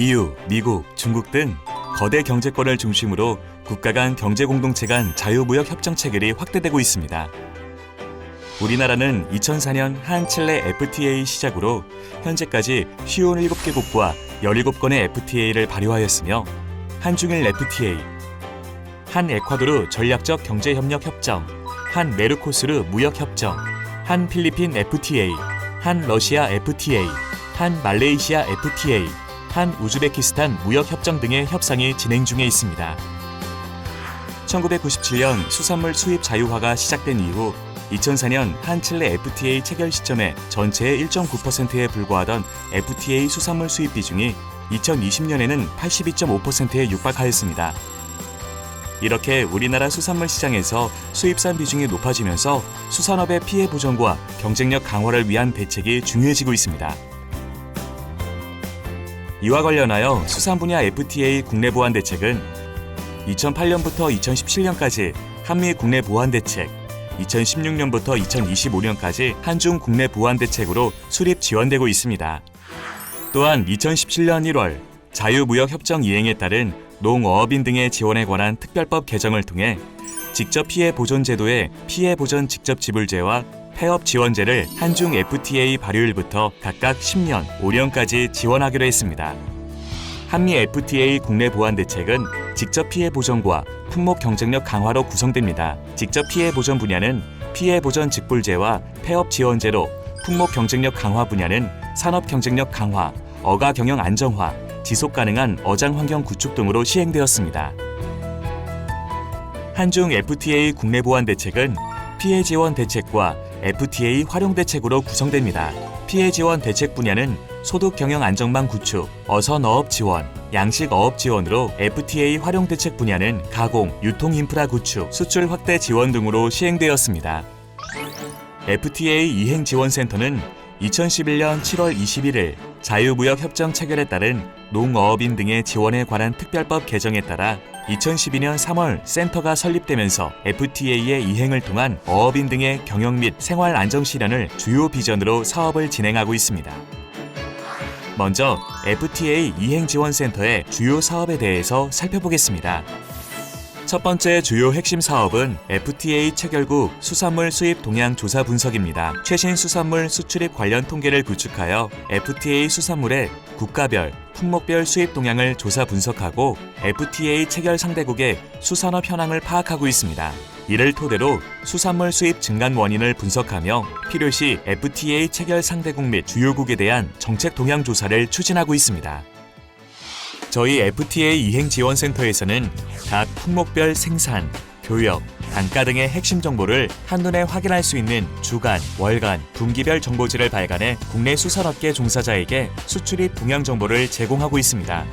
EU, 미국, 중국 등 거대 경제권을 중심으로 국가 간 경제 공동체 간 자유무역 협정 체결이 확대되고 있습니다. 우리나라는 2004년 한칠레 FTA 시작으로 현재까지 57개국과 17건의 FTA를 발효하였으며 한중일 FTA, 한 에콰도르 전략적 경제협력 협정, 한 메르코스르 무역협정, 한 필리핀 FTA, 한 러시아 FTA, 한 말레이시아 FTA, 한 우즈베키스탄 무역협정 등의 협상이 진행 중에 있습니다. 1997년 수산물 수입 자유화가 시작된 이후 2004년 한칠레 FTA 체결 시점에 전체의 1.9%에 불과하던 FTA 수산물 수입 비중이 2020년에는 82.5%에 육박하였습니다. 이렇게 우리나라 수산물 시장에서 수입산 비중이 높아지면서 수산업의 피해 보전과 경쟁력 강화를 위한 대책이 중요해지고 있습니다. 이와 관련하여 수산 분야 FTA 국내 보완 대책은 2008년부터 2017년까지 한미 국내 보완 대책, 2016년부터 2025년까지 한중 국내 보완 대책으로 수립 지원되고 있습니다. 또한 2017년 1월 자유무역협정 이행에 따른 농어업인 등의 지원에 관한 특별법 개정을 통해 직접 피해 보존 제도의 피해 보전 직접 지불제와 폐업 지원제를 한중 FTA 발효일부터 각각 10년, 5년까지 지원하기로 했습니다. 한미 FTA 국내 보완 대책은 직접 피해 보전과 품목 경쟁력 강화로 구성됩니다. 직접 피해 보전 분야는 피해 보전 직불제와 폐업 지원제로, 품목 경쟁력 강화 분야는 산업 경쟁력 강화, 어가 경영 안정화, 지속 가능한 어장 환경 구축 등으로 시행되었습니다. 한중 FTA 국내 보완 대책은 피해 지원 대책과 FTA 활용 대책으로 구성됩니다. 피해 지원 대책 분야는 소득 경영 안정망 구축, 어선 어업 지원, 양식 어업 지원으로 FTA 활용 대책 분야는 가공, 유통 인프라 구축, 수출 확대 지원 등으로 시행되었습니다. FTA 이행 지원센터는 2011년 7월 21일 자유무역협정 체결에 따른 농어업인 등의 지원에 관한 특별법 개정에 따라 2012년 3월 센터가 설립되면서 FTA의 이행을 통한 어업인 등의 경영 및 생활 안정 실현을 주요 비전으로 사업을 진행하고 있습니다. 먼저 FTA 이행 지원센터의 주요 사업에 대해서 살펴보겠습니다. 첫 번째 주요 핵심 사업은 FTA 체결 후 수산물 수입 동향 조사 분석입니다. 최신 수산물 수출입 관련 통계를 구축하여 FTA 수산물의 국가별, 품목별 수입 동향을 조사 분석하고 FTA 체결 상대국의 수산업 현황을 파악하고 있습니다. 이를 토대로 수산물 수입 증간 원인을 분석하며 필요시 FTA 체결 상대국 및 주요국에 대한 정책 동향 조사를 추진하고 있습니다. 저희 FTA 이행 지원센터에서는 각 품목별 생산, 교역, 단가 등의 핵심 정보를 한눈에 확인할 수 있는 주간, 월간, 분기별 정보지를 발간해 국내 수산업계 종사자에게 수출입 동향 정보를 제공하고 있습니다.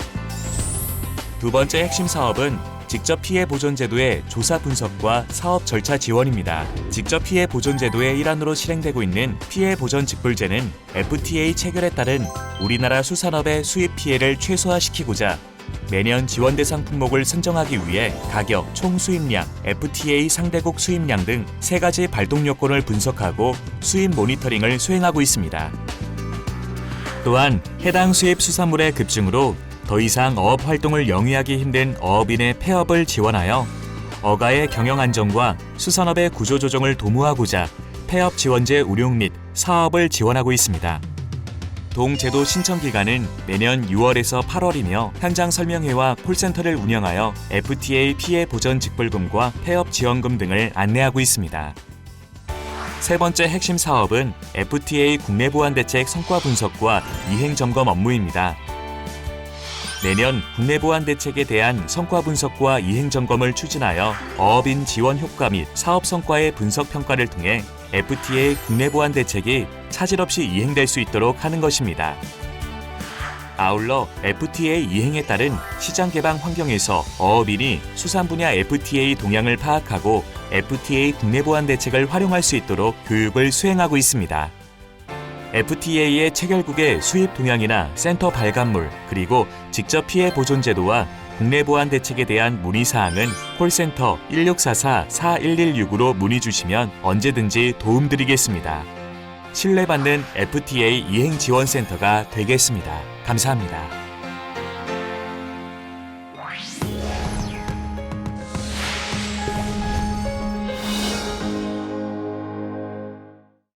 두 번째 핵심 사업은 직접 피해 보존 제도의 조사 분석과 사업 절차 지원입니다. 직접 피해 보존 제도의 일환으로 실행되고 있는 피해 보전 직불제는 FTA 체결에 따른 우리나라 수산업의 수입 피해를 최소화시키고자 매년 지원 대상 품목을 선정하기 위해 가격, 총 수입량, FTA 상대국 수입량 등 세 가지 발동 요건을 분석하고 수입 모니터링을 수행하고 있습니다. 또한 해당 수입 수산물의 급증으로 더 이상 어업 활동을 영위하기 힘든 어업인의 폐업을 지원하여 어가의 경영 안정과 수산업의 구조 조정을 도모하고자 폐업 지원제 운용 및 사업을 지원하고 있습니다. 동제도 신청 기간은 매년 6월에서 8월이며 현장 설명회와 콜센터를 운영하여 FTA 피해 보전 직불금과 폐업 지원금 등을 안내하고 있습니다. 세 번째 핵심 사업은 FTA 국내 보완 대책 성과 분석과 이행 점검 업무입니다. 매년 국내 보완 대책에 대한 성과 분석과 이행 점검을 추진하여 어업인 지원 효과 및 사업 성과의 분석 평가를 통해 FTA 국내 보완 대책이 차질 없이 이행될 수 있도록 하는 것입니다. 아울러 FTA 이행에 따른 시장 개방 환경에서 어업인이 수산 분야 FTA 동향을 파악하고 FTA 국내 보완 대책을 활용할 수 있도록 교육을 수행하고 있습니다. FTA의 체결국의 수입 동향이나 센터 발간물, 그리고 직접 피해 보존 제도와 국내 보완 대책에 대한 문의사항은 콜센터 1644-4116으로 문의 주시면 언제든지 도움드리겠습니다. 신뢰받는 FTA 이행 지원센터가 되겠습니다. 감사합니다.